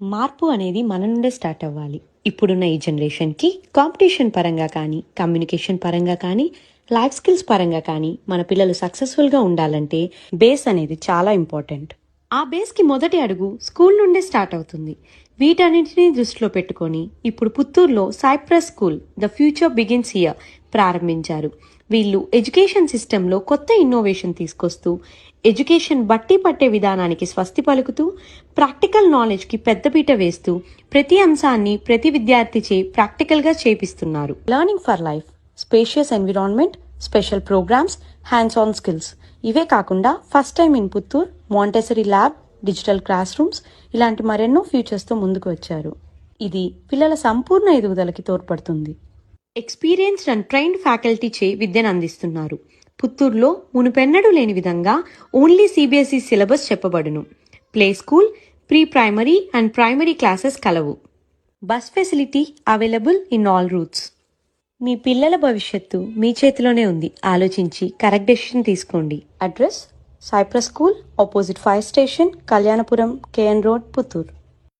మార్పు అనేది మన నుండే స్టార్ట్ అవ్వాలి. ఇప్పుడున్న ఈ జనరేషన్కి కాంపిటీషన్ పరంగా కానీ, కమ్యూనికేషన్ పరంగా కానీ, లైఫ్ స్కిల్స్ పరంగా కానీ మన పిల్లలు సక్సెస్ఫుల్గా ఉండాలంటే బేస్ అనేది చాలా ఇంపార్టెంట్. ఆ బేస్కి మొదటి అడుగు స్కూల్ నుండే స్టార్ట్ అవుతుంది. వీటన్నింటినీ దృష్టిలో పెట్టుకొని ఇప్పుడు పుత్తూరులో Cyprus school the future begins here ప్రారంభించారు. వీళ్ళు ఎడ్యుకేషన్ సిస్టంలో కొత్త ఇన్నోవేషన్ తీసుకొస్తూ ఎడ్యుకేషన్ బట్టి పట్టే విధానానికి స్వస్తి పలుకుతూ ప్రాక్టికల్ నాలెడ్జ్కి పెద్దపీట వేస్తూ ప్రతి అంశాన్ని ప్రతి విద్యార్థిచే ప్రాక్టికల్గా చేపిస్తున్నారు. Learning for life, spacious environment, special programmes, hands on skills. ఇవే కాకుండా first time in Puttur Montessori lab, digital classrooms ఇలాంటి మరెన్నో ఫ్యూచర్స్తో ముందుకు వచ్చారు. ఇది పిల్లల సంపూర్ణ ఎదుగుదలకి తోడ్పడుతుంది. ఎక్స్పీరియన్స్డ్ అండ్ ట్రైన్డ్ ఫ్యాకల్టీ చే విద్యను అందిస్తున్నారు. పుత్తూరులో మునుపెన్నడూ లేని విధంగా ఓన్లీ సిబిఎస్ఈ సిలబస్ చెప్పబడును. Play school, pre primary and primary classes కలవు. Bus facility available in all routes. మీ పిల్లల భవిష్యత్తు మీ చేతిలోనే ఉంది. ఆలోచించి కరెక్ట్ డెసిషన్ తీసుకోండి. Address: Cyprus school, opposite fire station, Kalyanapuram, KN road, Puttur.